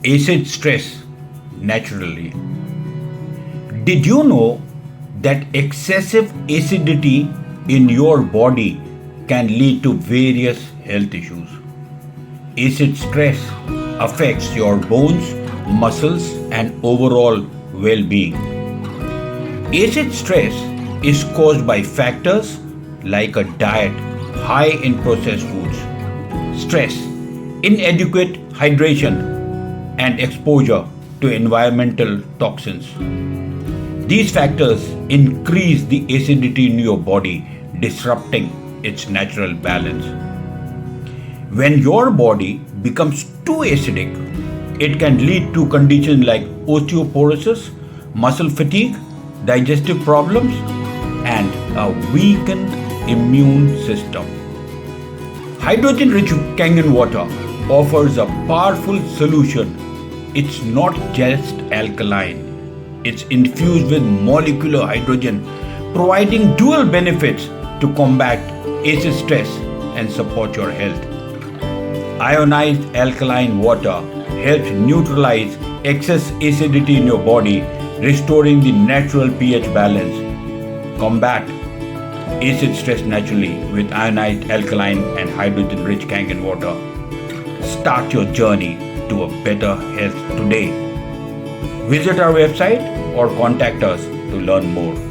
acid stress naturally. Did you know that excessive acidity in your body can lead to various health issues? Acid stress affects your bones, muscles, and overall well being. Acid stress is caused by factors like a diet high in processed foods, stress, inadequate hydration, and exposure to environmental toxins. These factors increase the acidity in your body, disrupting its natural balance. When your body becomes too acidic, it can lead to conditions like osteoporosis, muscle fatigue, digestive problems, and a weakened immune system. Hydrogen rich Kangen water offers a powerful solution. It's not just alkaline, it's infused with molecular hydrogen, providing dual benefits to combat acid stress and support your health. Ionized alkaline water helps neutralize excess acidity in your body, restoring the natural pH balance. Combat acid stress naturally with ionized alkaline and hydrogen rich Kangen water. Start your journey to a better health today. Visit our website or contact us to learn more.